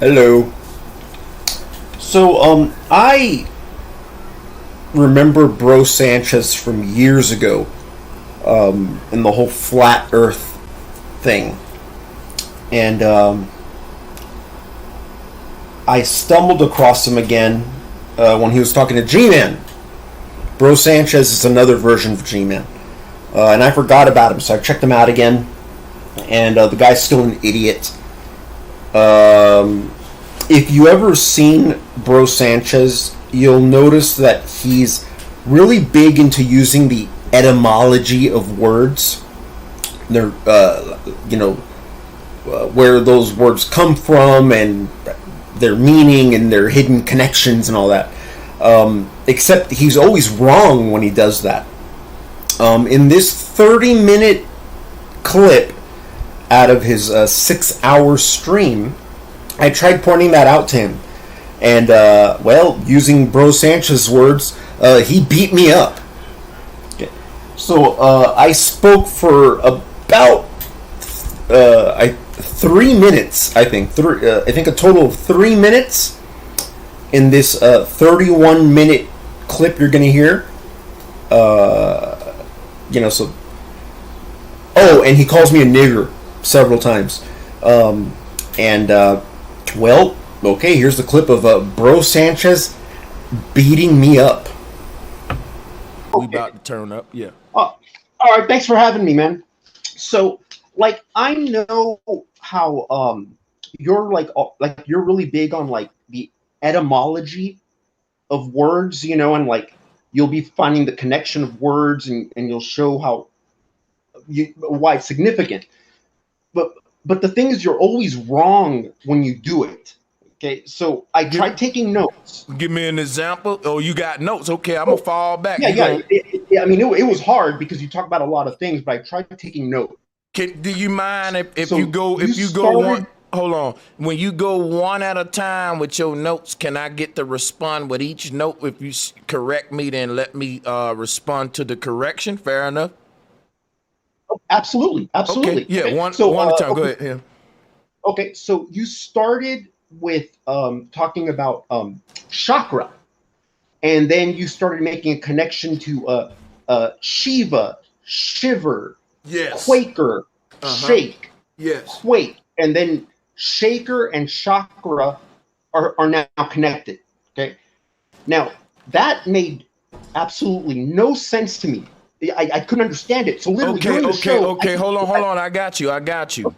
Hello. I remember Bro Sanchez from years ago, and the whole flat Earth thing, and I stumbled across him again when he was talking to G-Man. Bro Sanchez is another version of G-Man, and I forgot about him, so I checked him out again, and the guy's still an idiot. If you ever seen Bro Sanchez, you'll notice that he's really big into using the etymology of words. They're, where those words come from and their meaning and their hidden connections and all that. Except he's always wrong when he does that. In this 30-minute clip out of his 6-hour stream, I tried pointing that out to him. And, using Bro Sanchez's words, he beat me up. Okay. So, I spoke for about 3 minutes, I think. I think a total of 3 minutes in this 31-minute clip you're going to hear. So... Oh, and he calls me a nigger several times. Okay, here's the clip of Bro Sanchez beating me up. We about to turn up, yeah. Oh, all right, thanks for having me, man. So, I know how you're you're really big on the etymology of words, and you'll be finding the connection of words, and you'll show why it's significant. But the thing is, you're always wrong when you do it. Okay, so I tried taking notes. Give me an example. Oh, you got notes. Okay, I'm going to fall back. Yeah. It was hard because you talk about a lot of things, but I tried taking notes. Do you mind if you go one? Hold on. When you go one at a time with your notes, can I get to respond with each note? If you correct me, then let me respond to the correction. Fair enough? Absolutely. Okay. Yeah, okay. One at a time. Go ahead. Yeah. Okay, so you started with talking about chakra, and then you started making a connection to Shiva, shiver, yes, Quaker, shake, yes, quake, and then shaker and chakra are now connected. Okay, now that made absolutely no sense to me. I couldn't understand it. So literally, okay. Hold on. I got you.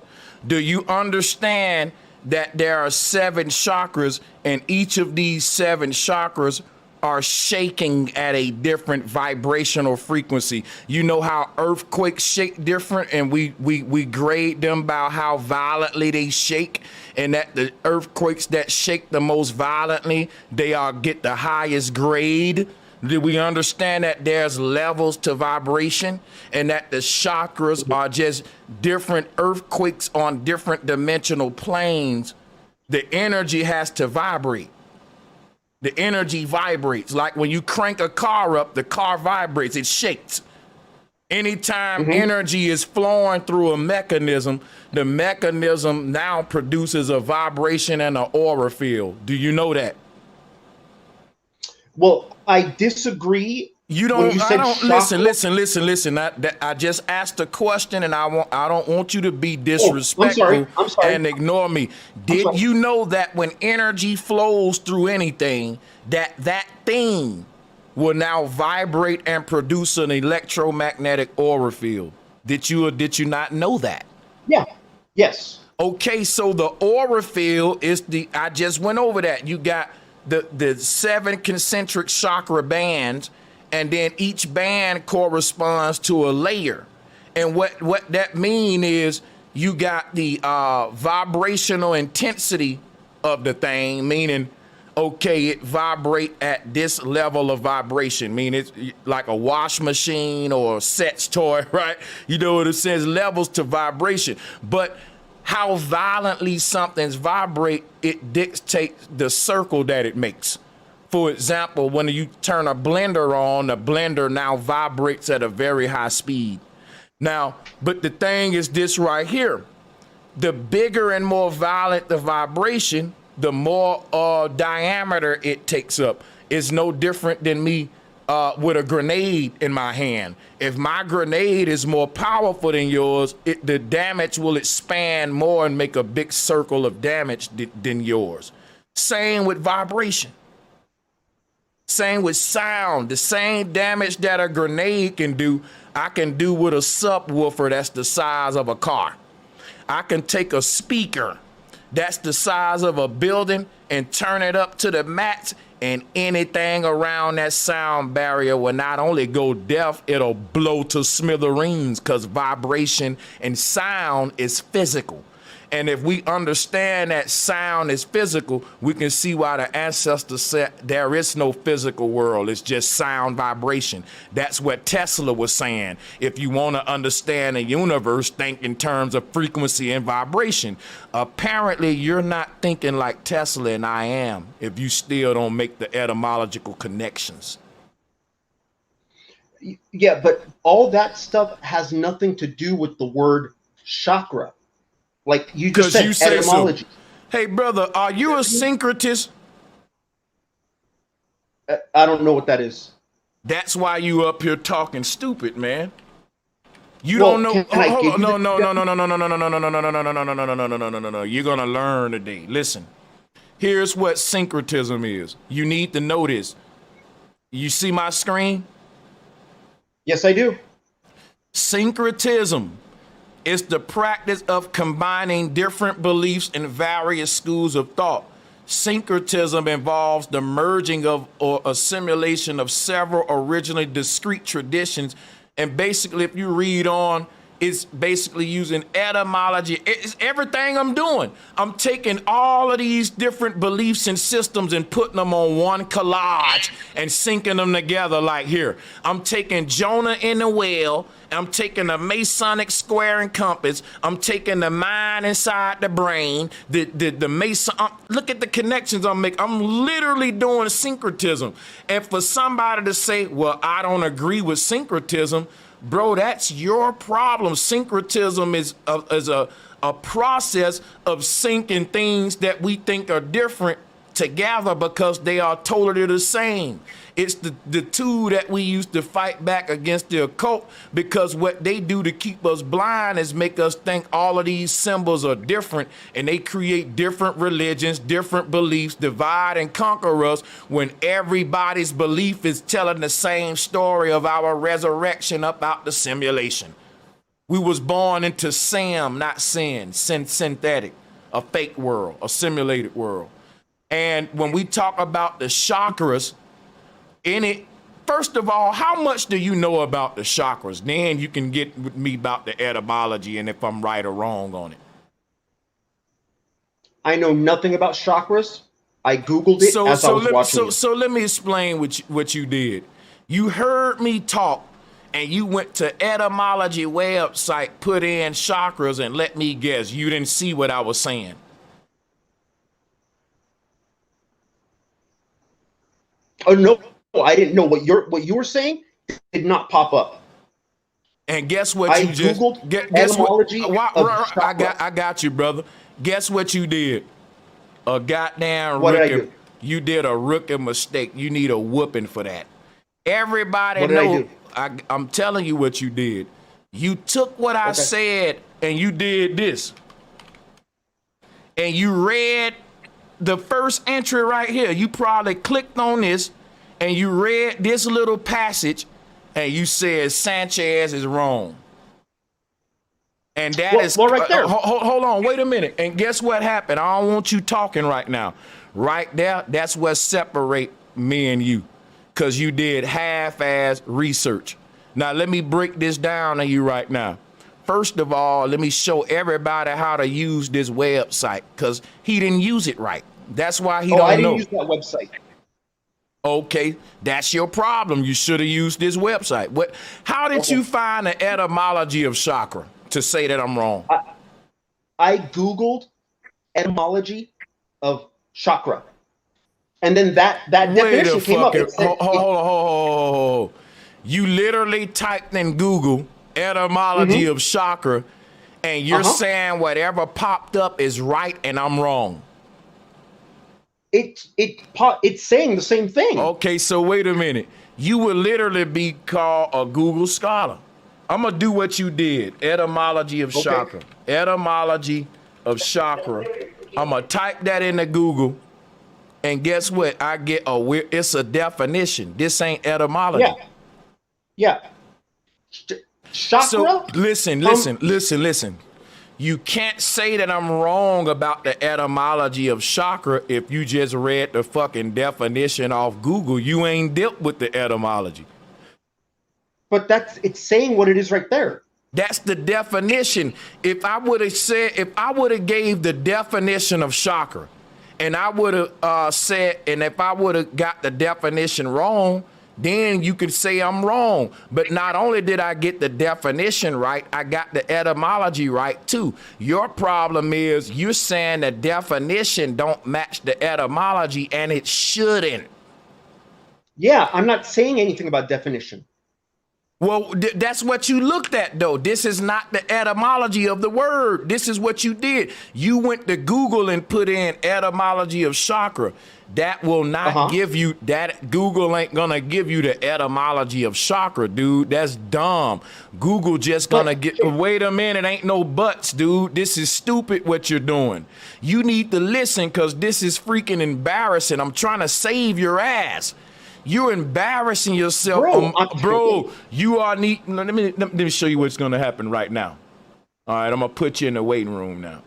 Do you understand that there are 7 chakras, and each of these 7 chakras are shaking at a different vibrational frequency? You know how earthquakes shake different, and we grade them by how violently they shake, and that the earthquakes that shake the most violently, they get the highest grade. Do we understand that there's levels to vibration, and that the chakras are just different earthquakes on different dimensional planes? The energy has to vibrate. The energy vibrates. Like when you crank a car up, the car vibrates, it shakes. Anytime energy is flowing through a mechanism, the mechanism now produces a vibration and an aura field. Do you know that? Well, I disagree. Listen. I just asked a question, and I don't want you to be disrespectful I'm sorry. and ignore me. Did you know that when energy flows through anything, that thing will now vibrate and produce an electromagnetic aura field? Did you or did you not know that? Yeah. Yes. Okay, so the aura field is I just went over that. You got the 7 concentric chakra bands, and then each band corresponds to a layer. And what that mean is you got the vibrational intensity of the thing, meaning, okay, it vibrate at this level of vibration, meaning it's like a wash machine or a sex toy, right? You know what it says, levels to vibration. But how violently something's vibrate, it dictates the circle that it makes. For example, when you turn a blender on, the blender now vibrates at a very high speed. Now, but the thing is this right here. The bigger and more violent the vibration, the more diameter it takes up. It's no different than me with a grenade in my hand. If my grenade is more powerful than yours, the damage will expand more and make a big circle of damage than yours. Same with vibration. Same with sound. The same damage that a grenade can do, I can do with a subwoofer that's the size of a car. I can take a speaker that's the size of a building and turn it up to the max, and anything around that sound barrier will not only go deaf, it'll blow to smithereens, because vibration and sound is physical. And if we understand that sound is physical, we can see why the ancestors said there is no physical world. It's just sound vibration. That's what Tesla was saying. If you want to understand the universe, think in terms of frequency and vibration. Apparently, you're not thinking like Tesla and I am if you still don't make the etymological connections. Yeah, but all that stuff has nothing to do with the word chakra. Like you just said, etymology. So. Hey, brother, are you a syncretist? I don't know what that is. That's why you up here talking stupid, man. You don't know. No. You're gonna learn today. Listen, here's what syncretism is. You need to know this. You see my screen? Yes, I do. Syncretism. It's the practice of combining different beliefs in various schools of thought. Syncretism involves the merging of or assimilation of several originally discrete traditions. And basically, if you read on, it's basically using etymology. It's everything I'm doing. I'm taking all of these different beliefs and systems and putting them on one collage and syncing them together like here. I'm taking Jonah in the whale. I'm taking the Masonic square and compass. I'm taking the mind inside the brain. The Mason. Look at the connections I'm making. I'm literally doing syncretism. And for somebody to say, well, I don't agree with syncretism, bro, that's your problem. Syncretism is a process of syncing things that we think are different together because they are totally the same. It's the tool that we use to fight back against the occult, because what they do to keep us blind is make us think all of these symbols are different, and they create different religions, different beliefs, divide and conquer us when everybody's belief is telling the same story of our resurrection up out the simulation. We was born into Sam, not sin, synthetic, a fake world, a simulated world. And when we talk about the chakras, first of all, how much do you know about the chakras? Then you can get with me about the etymology and if I'm right or wrong on it. I know nothing about chakras. I Googled it as I was watching it. So let me explain what you did. You heard me talk and you went to etymology website, put in chakras, and let me guess, you didn't see what I was saying. Oh no, I didn't know what you were saying. Did not pop up. And guess what? You just Googled guess etymology what? I got you, brother. Guess what you did? A goddamn what rookie. Did I do? You did a rookie mistake. You need a whooping for that. Everybody knows. I'm telling you what you did. You took what I said and you did this. And you read the first entry right here. You probably clicked on this and you read this little passage and you said Sanchez is wrong. And that is right there. Hold on, wait a minute. And guess what happened? I don't want you talking right now. Right there, that's what separate me and you, because you did half-ass research. Now, let me break this down to you right now. First of all, let me show everybody how to use this website, because he didn't use it right. That's why he don't know. I didn't use that website. Okay, that's your problem. You should have used this website. How did you find the etymology of chakra to say that I'm wrong? I Googled etymology of chakra. And then that definition came up. Hold on. You literally typed in Google etymology of chakra, and you're saying whatever popped up is right and I'm wrong. it's saying the same thing. Okay, so wait a minute. You would literally be called a Google scholar. I'm gonna do what you did. Etymology of chakra. Etymology of chakra. I'm gonna type that into Google, and guess what? I get it's a definition. This ain't etymology. Yeah. Chakra. So listen. You can't say that I'm wrong about the etymology of chakra if you just read the fucking definition off Google. You ain't dealt with the etymology. But it's saying what it is right there. That's the definition. If I would have gave the definition of chakra, and I would have said, and if I would have got the definition wrong, then you could say I'm wrong. But not only did I get the definition right, I got the etymology right too. Your problem is you're saying the definition don't match the etymology, and it shouldn't. Yeah, I'm not saying anything about definition. Well, that's what you looked at, though. This is not the etymology of the word. This is what you did. You went to Google and put in etymology of chakra. That will not give you that. Google ain't gonna give you the etymology of chakra, dude. That's dumb. Google just gonna wait a minute, ain't no buts, dude. This is stupid what you're doing. You need to listen, because this is freaking embarrassing. I'm trying to save your ass. You're embarrassing yourself, bro. You are let me show you what's gonna happen right now. All right, I'm gonna put you in the waiting room now.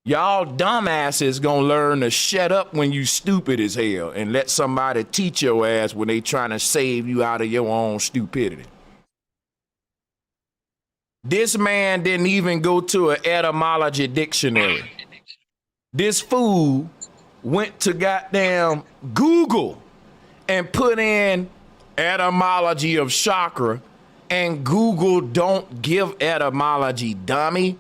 Y'all dumbasses gonna learn to shut up when you stupid as hell and let somebody teach your ass when they trying to save you out of your own stupidity. This man didn't even go to an etymology dictionary. This fool went to goddamn Google and put in etymology of chakra, and Google don't give etymology, dummy.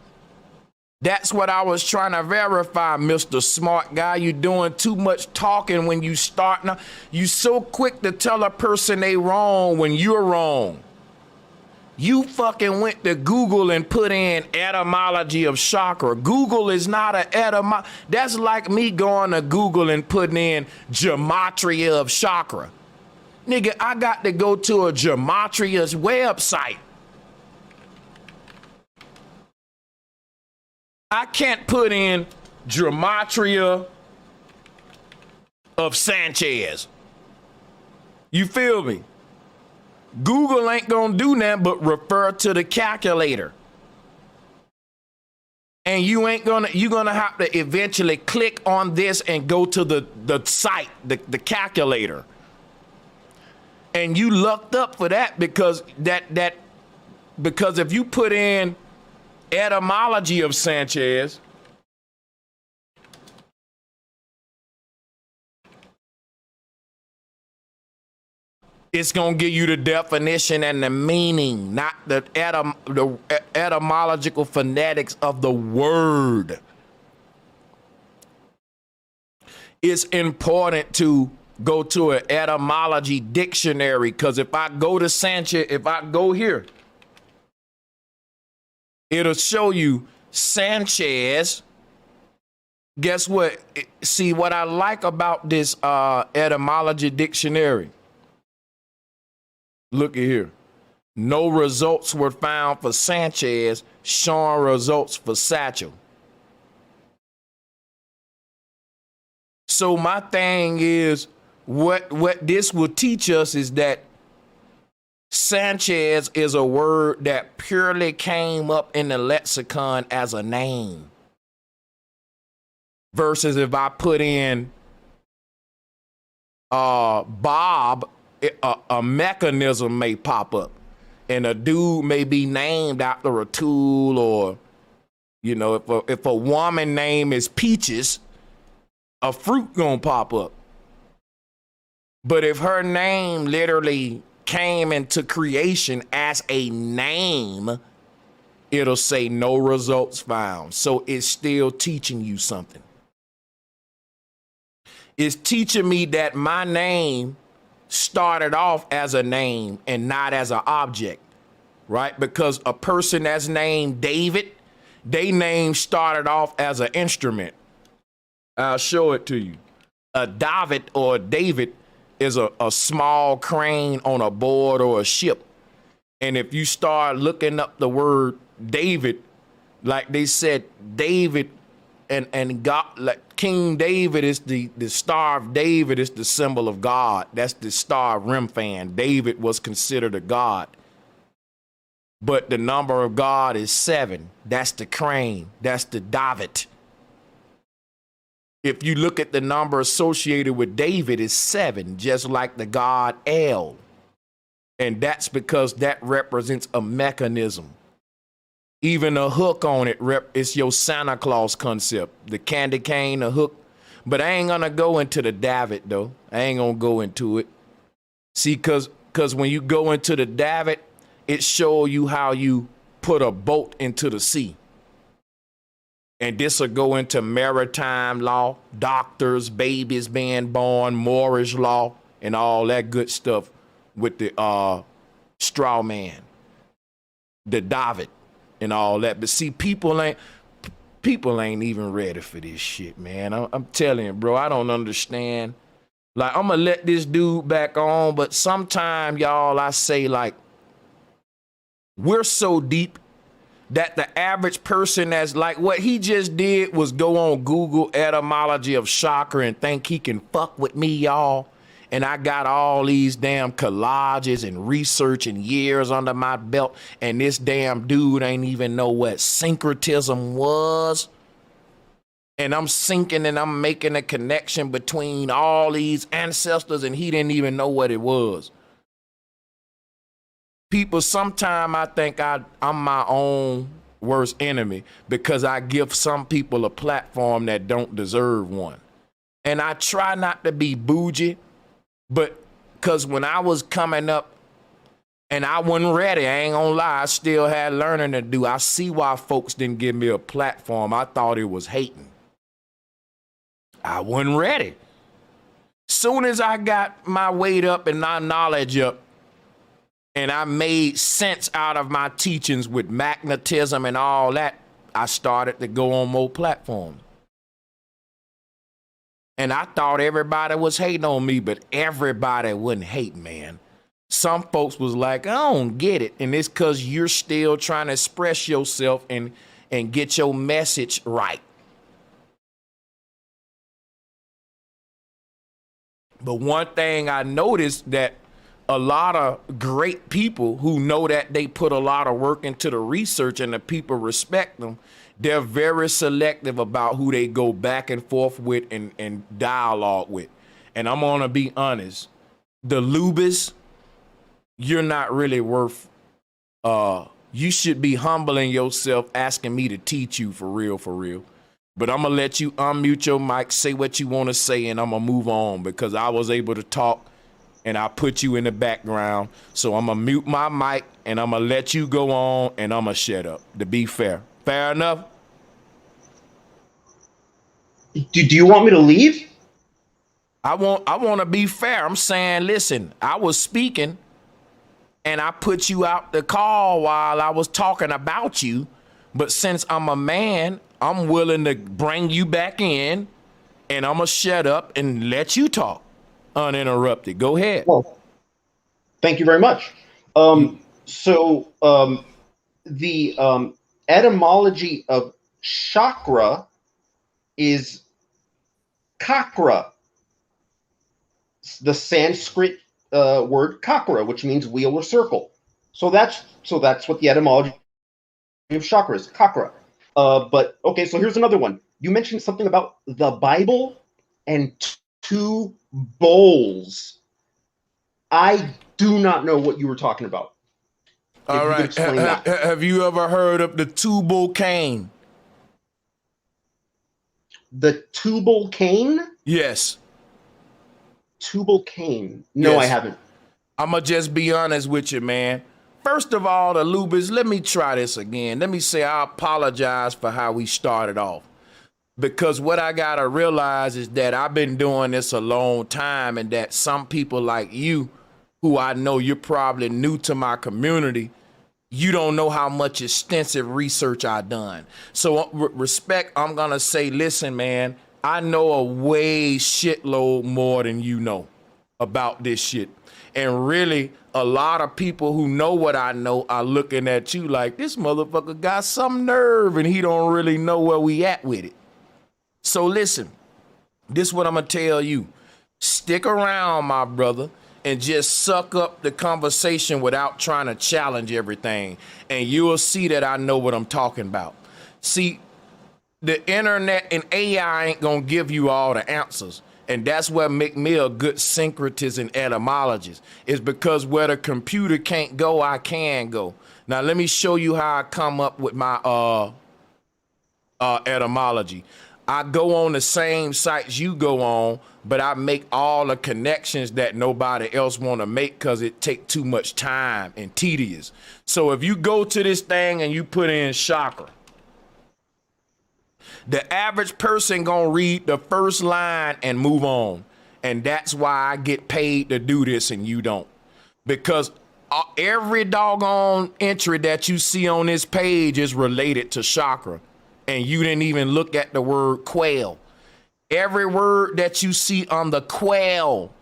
That's what I was trying to verify, Mr. Smart Guy. You doing too much talking when you start. Now, you so quick to tell a person they wrong when you're wrong. You fucking went to Google and put in etymology of chakra. Google is not an etymology. That's like me going to Google and putting in gematria of chakra. Nigga, I got to go to a gematria's website. I can't put in gematria of Sanchez. You feel me? Google ain't gonna do nothing but refer to the calculator. And you're gonna have to eventually click on this and go to the site, the calculator. And you lucked up for that, because because if you put in etymology of Sanchez, it's gonna give you the definition and the meaning, not the etymological phonetics of the word. It's important to go to an etymology dictionary, because if I go to Sanchez, if I go here, it'll show you Sanchez. Guess what? See, what I like about this etymology dictionary. Look at here. No results were found for Sanchez, showing results for Satchel. So my thing is, what this will teach us is that Sanchez is a word that purely came up in the lexicon as a name. Versus if I put in Bob, a mechanism may pop up, and a dude may be named after a tool, or, you know, if a woman name is Peaches, a fruit gonna pop up. But if her name literally came into creation as a name, it'll say no results found. So it's still teaching you something. It's teaching me that my name started off as a name and not as an object, right? Because a person that's named David, they name started off as an instrument. I'll show it to you. A David or a David is a small crane on a board or a ship. And if you start looking up the word David, like they said, David and God, like King David is the Star of David is the symbol of God. That's the Star of Remphan. David was considered a god. But the number of God is 7. That's the crane. That's the David. If you look at the number associated with David, it's 7, just like the god El. And that's because that represents a mechanism. Even a hook on it, it's your Santa Claus concept. The candy cane, a hook. But I ain't gonna go into the David, though. I ain't gonna go into it. See, because when you go into the David, it shows you how you put a boat into the sea. And this will go into maritime law, doctors, babies being born, Moorish law, and all that good stuff with the straw man, the David, and all that. But see, people ain't even ready for this shit, man. I'm telling you, bro, I don't understand. Like, I'm gonna let this dude back on, but sometime, y'all, I say, like, we're so deep that the average person that's like, what he just did was go on Google etymology of chakra and think he can fuck with me, y'all. And I got all these damn collages and research and years under my belt, and this damn dude ain't even know what syncretism was. And I'm syncing and I'm making a connection between all these ancestors, and he didn't even know what it was. People, sometimes I think I'm my own worst enemy because I give some people a platform that don't deserve one. And I try not to be bougie, but because when I was coming up and I wasn't ready, I ain't gonna lie, I still had learning to do. I see why folks didn't give me a platform. I thought it was hating. I wasn't ready. Soon as I got my weight up and my knowledge up, and I made sense out of my teachings with magnetism and all that, I started to go on more platforms. And I thought everybody was hating on me, but everybody wouldn't hate, man. Some folks was like, I don't get it. And it's because you're still trying to express yourself and get your message right. But one thing I noticed that a lot of great people who know that they put a lot of work into the research and the people respect them, they're very selective about who they go back and forth with and dialogue with. And I'm going to be honest, the Lubis, you're not really worth, you should be humbling yourself, asking me to teach you for real. But I'm going to let you unmute your mic, say what you want to say, and I'm going to move on because I was able to talk and I put you in the background. So I'm going to mute my mic and I'm going to let you go on and I'm going to shut up, to be fair. Fair enough? Do you want me to leave? I want to be fair. I'm saying, listen, I was speaking and I put you out the call while I was talking about you. But since I'm a man, I'm willing to bring you back in and I'm going to shut up and let you talk uninterrupted. Go ahead. Well, thank you very much. So the etymology of chakra is kakra, the Sanskrit word kakra, which means wheel or circle. So that's what the etymology of chakra is, kakra. But okay, so here's another one. You mentioned something about the Bible and two bowls. I do not know what you were talking about. All right. Have you ever heard of the tubal cane? The tubal cane? Yes. Tubal cane. No, yes. I haven't. I'm going to just be honest with you, man. First of all, the Lubis, let me try this again. Let me say I apologize for how we started off. Because what I got to realize is that I've been doing this a long time and that some people like you, who I know you're probably new to my community, you don't know how much extensive research I've done. So respect, I'm going to say, listen, man, I know a way shitload more than you know about this shit. And really, a lot of people who know what I know are looking at you like, this motherfucker got some nerve and he don't really know where we at with it. So listen, this is what I'm gonna tell you. Stick around, my brother, and just suck up the conversation without trying to challenge everything. And you'll see that I know what I'm talking about. See, the internet and AI ain't gonna give you all the answers. And that's what make me a good syncretist and etymologist, is because where the computer can't go, I can go. Now, let me show you how I come up with my etymology. I go on the same sites you go on, but I make all the connections that nobody else want to make because it take too much time and tedious. So if you go to this thing and you put in chakra, the average person gonna read the first line and move on. And that's why I get paid to do this and you don't. Because every doggone entry that you see on this page is related to chakra. And you didn't even look at the word quail. Every word that you see on the quail,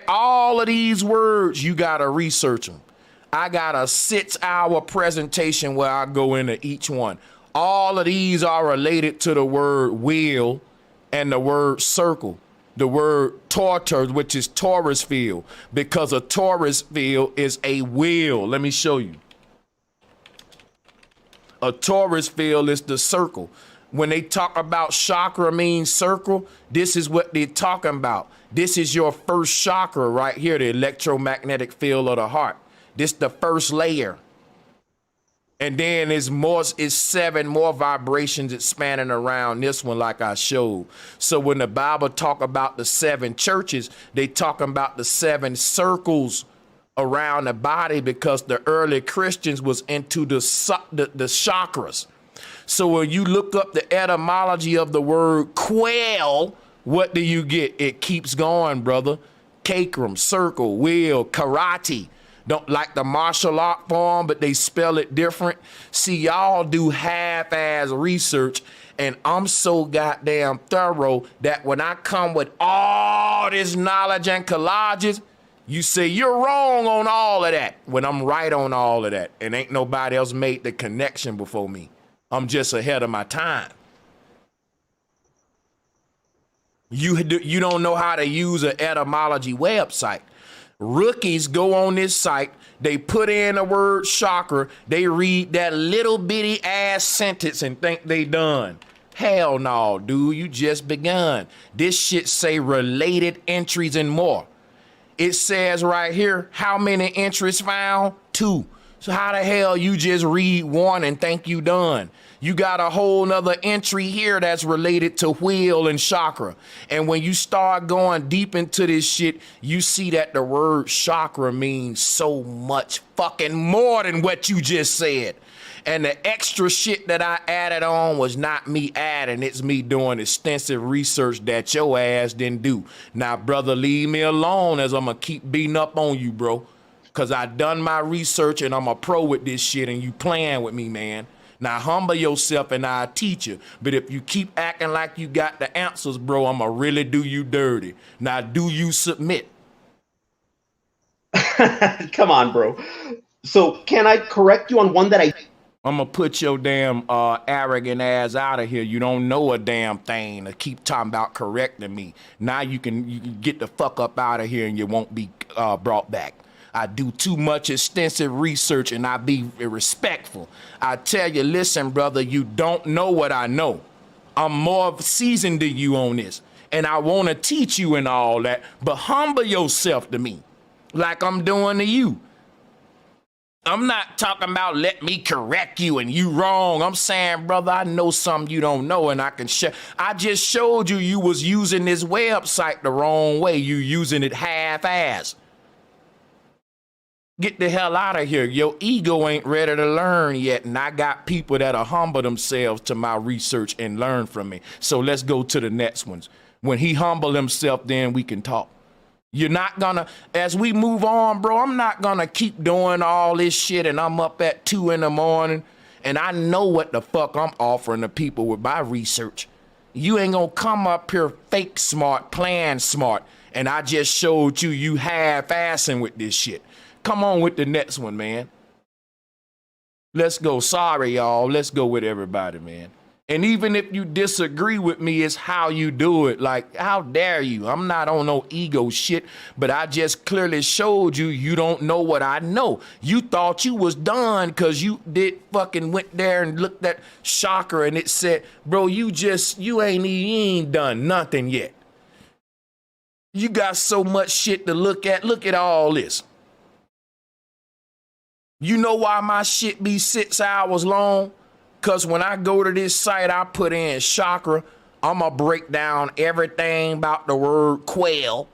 all of these words, you gotta research them. I got a 6-hour presentation where I go into each one. All of these are related to the word wheel and the word circle. The word tortoise, which is torus field, because a torus field is a wheel. Let me show you. A torus field is the circle. When they talk about chakra means circle, this is what they're talking about. This is your first chakra right here, the electromagnetic field of the heart. This the first layer. And then it's 7 more vibrations expanding around this one like I showed. So when the Bible talk about the 7 churches, they talking about the 7 circles around the body because the early Christians was into the chakras. So when you look up the etymology of the word quail, what do you get? It keeps going, brother. Cakram, circle, wheel, karate. Don't like the martial art form, but they spell it different. See, y'all do half-ass research, and I'm so goddamn thorough that when I come with all this knowledge and collages, you say you're wrong on all of that when I'm right on all of that. And ain't nobody else made the connection before me. I'm just ahead of my time. You don't know how to use an etymology website. Rookies go on this site, they put in the word chakra, they read that little bitty ass sentence and think they done. Hell no, dude, you just begun. This shit say related entries and more. It says right here, how many entries found? 2. So how the hell you just read 1 and think you done? You got a whole nother entry here that's related to wheel and chakra. And when you start going deep into this shit, you see that the word chakra means so much fucking more than what you just said. And the extra shit that I added on was not me adding, it's me doing extensive research that your ass didn't do. Now, brother, leave me alone as I'm gonna keep beating up on you, bro. Cause I done my research and I'm a pro with this shit and you playing with me, man. Now humble yourself and I'll teach you. But if you keep acting like you got the answers, bro, I'ma really do you dirty. Now do you submit? Come on, bro. So can I correct you on one that I'm gonna put your damn arrogant ass out of here. You don't know a damn thing to keep talking about correcting me. Now you can get the fuck up out of here and you won't be brought back. I do too much extensive research and I be respectful. I tell you, listen, brother, you don't know what I know. I'm more seasoned than you on this. And I want to teach you and all that, but humble yourself to me like I'm doing to you. I'm not talking about let me correct you and you wrong. I'm saying, brother, I know something you don't know and I can share. I just showed you was using this website the wrong way. You using it half-assed. Get the hell out of here. Your ego ain't ready to learn yet, and I got people that'll humble themselves to my research and learn from me. So let's go to the next ones. When he humble himself, then we can talk. You're not gonna, as we move on, bro, I'm not gonna keep doing all this shit and I'm up at 2 in the morning and I know what the fuck I'm offering to people with my research. You ain't gonna come up here fake smart, playing smart, and I just showed you half-assing with this shit. Come on with the next one, man. Let's go. Sorry, y'all. Let's go with everybody, man. And even if you disagree with me, it's how you do it. Like, how dare you? I'm not on no ego shit, but I just clearly showed you don't know what I know. You thought you was done because you fucking went there and looked at Chakra and it said, bro, you ain't done nothing yet. You got so much shit to look at. Look at all this. You know why my shit be 6 hours long? Because when I go to this site, I put in Chakra. I'm going to break down everything about the word quail.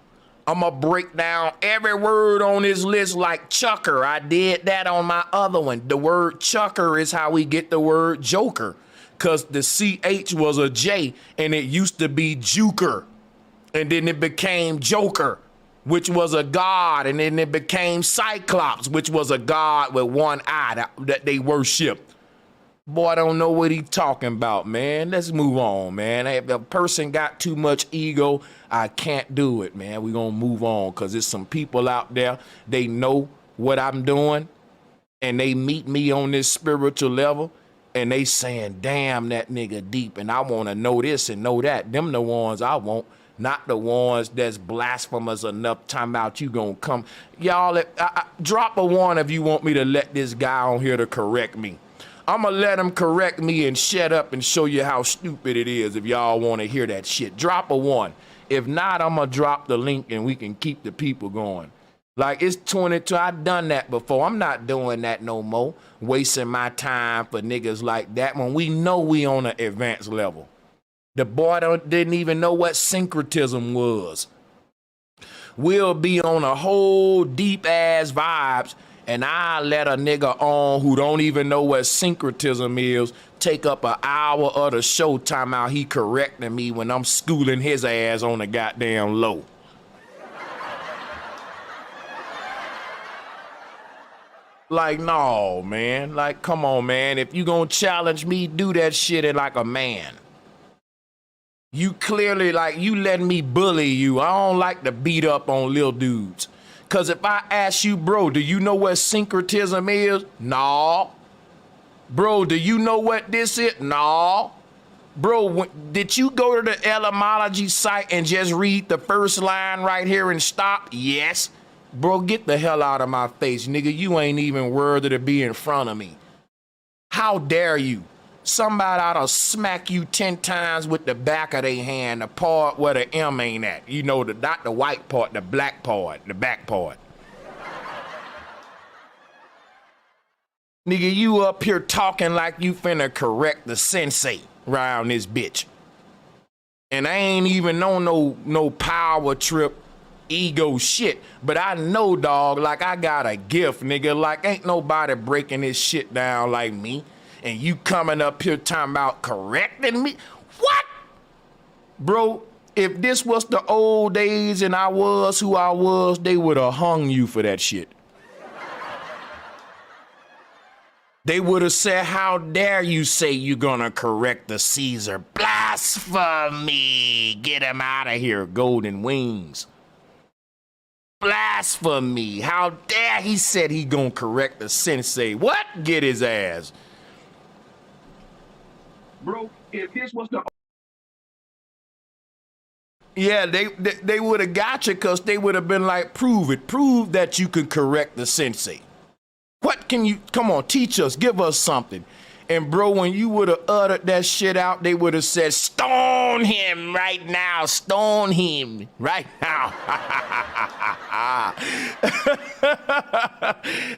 I'm going to break down every word on this list like chucker. I did that on my other one. The word chucker is how we get the word joker. Because the CH was a J and it used to be juker. And then it became joker, which was a god. And then it became Cyclops, which was a god with one eye that they worshiped. Boy, I don't know what he talking about, man. Let's move on, man. If a person got too much ego, I can't do it, man. We gonna move on because there's some people out there, they know what I'm doing, and they meet me on this spiritual level, and they saying, damn, that nigga deep, and I want to know this and know that. Them the ones I want, not the ones that's blasphemous enough time out you gonna come. Y'all, drop a one if you want me to let this guy on here to correct me. I'm going to let him correct me and shut up and show you how stupid it is if y'all want to hear that shit. Drop a one. If not, I'm going to drop the link and we can keep the people going. Like, it's 22. I've done that before. I'm not doing that no more. Wasting my time for niggas like that when we know we on an advanced level. The boy didn't even know what syncretism was. We'll be on a whole deep-ass vibes, and I let a nigga on who don't even know what syncretism is take up an hour of the show time out he correcting me when I'm schooling his ass on the goddamn low. Like, no, man. Like, come on, man. If you gonna challenge me, do that shit like a man. You clearly, like, you letting me bully you. I don't like to beat up on little dudes. Because if I ask you, bro, do you know what syncretism is? No. Bro, do you know what this is? No. Bro, did you go to the etymology site and just read the first line right here and stop? Yes. Bro, get the hell out of my face, nigga. You ain't even worthy to be in front of me. How dare you? Somebody ought to smack you 10 times with the back of their hand, the part where the M ain't at. You know, not the white part, the black part, the back part. Nigga, you up here talking like you finna correct the sensei around this bitch. And I ain't even on no power trip ego shit. But I know, dog, like I got a gift, nigga. Like ain't nobody breaking this shit down like me. And you coming up here talking about correcting me? What? Bro, if this was the old days and I was who I was, they would have hung you for that shit. They would have said, how dare you say you're gonna correct the Caesar? Blasphemy! Get him out of here, golden wings. Blasphemy! How dare he said he gonna correct the sensei? What? Get his ass. Bro, if this was the... Yeah, they would have got you because they would have been like, prove it. Prove that you can correct the sensei. What can you... Come on, teach us. Give us something. And bro, when you would have uttered that shit out, they would have said, stone him right now. Stone him right now.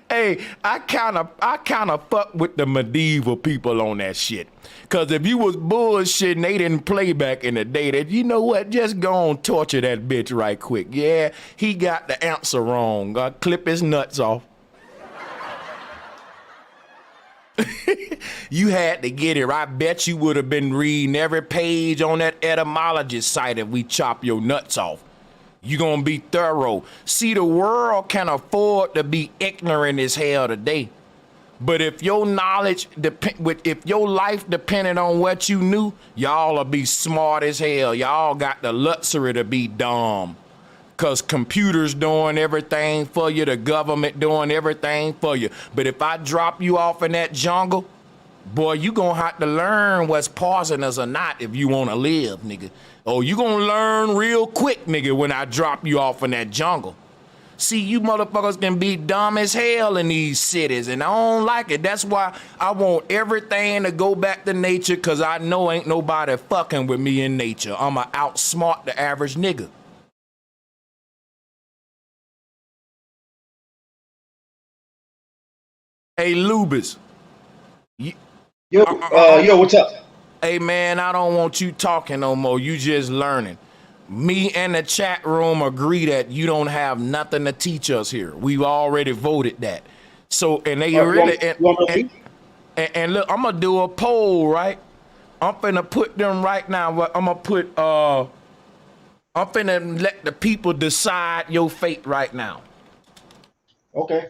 Hey, I kind of fuck with the medieval people on that shit. Because if you was bullshitting, they didn't play back in the day that, you know what, just go on torture that bitch right quick. Yeah, he got the answer wrong. Clip his nuts off. You had to get it. I bet you would have been reading every page on that etymology site if we chop your nuts off. You gonna be thorough. See, the world can afford to be ignorant as hell today. But if your knowledge if your life depended on what you knew, y'all will be smart as hell. Y'all got the luxury to be dumb. Cause computers doing everything for you, the government doing everything for you. But if I drop you off in that jungle, boy, you gonna have to learn what's poisonous or not if you wanna live, nigga. Oh, you gonna learn real quick, nigga, when I drop you off in that jungle. See, you motherfuckers can be dumb as hell in these cities, and I don't like it. That's why I want everything to go back to nature, cause I know ain't nobody fucking with me in nature. I'ma outsmart the average nigga. Hey, Lubis. Yo, what's up? Hey, man, I don't want you talking no more. You just learning. Me and the chat room agree that you don't have nothing to teach us here. We've already voted that. So, and they really, and look, I'm gonna do a poll, right? I'm finna put them right now. I'm finna let the people decide your fate right now. Okay.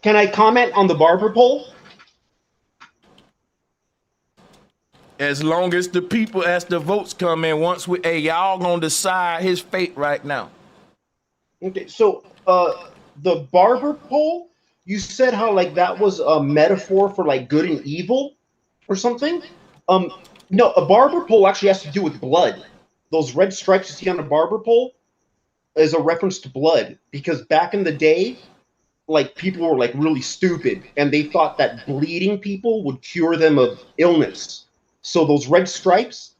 Can I comment on the barber poll? As long as the people, as the votes come in, hey, y'all gonna decide his fate right now. Okay, so the barber poll, you said how like that was a metaphor for like good and evil or something. No, a barber pole actually has to do with blood. Those red stripes you see on a barber pole is a reference to blood, because back in the day, like people were like really stupid and they thought that bleeding people would cure them of illness. So those red stripes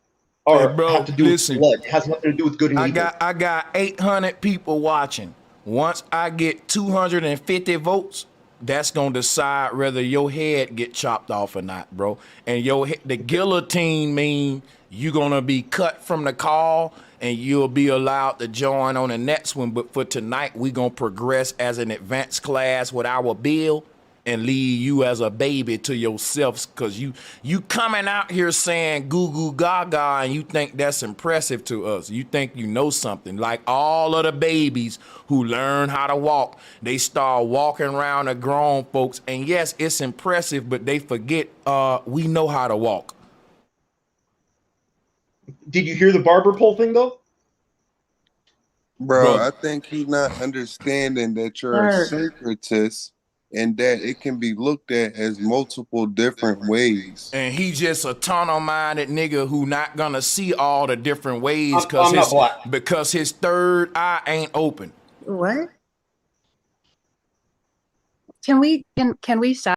Hey, bro, have to do listen, with blood. It has nothing to do with good and evil. I got 800 people watching. Once I get 250 votes, that's gonna decide whether your head get chopped off or not, bro. And the guillotine mean you gonna be cut from the call and you'll be allowed to join on the next one. But for tonight, we gonna progress as an advanced class with our bill and leave you as a baby to yourselves, because you coming out here saying goo goo gaga and you think that's impressive to us. You think you know something. Like all of the babies who learn how to walk, they start walking around the grown folks, and yes, it's impressive, but they forget we know how to walk. Did you hear the barber pole thing though? Bro, I think he's not understanding that you're a syncretist and that it can be looked at as multiple different ways. And he just a tunnel-minded nigga who not gonna see all the different ways because his third eye ain't open. What? Can we stop?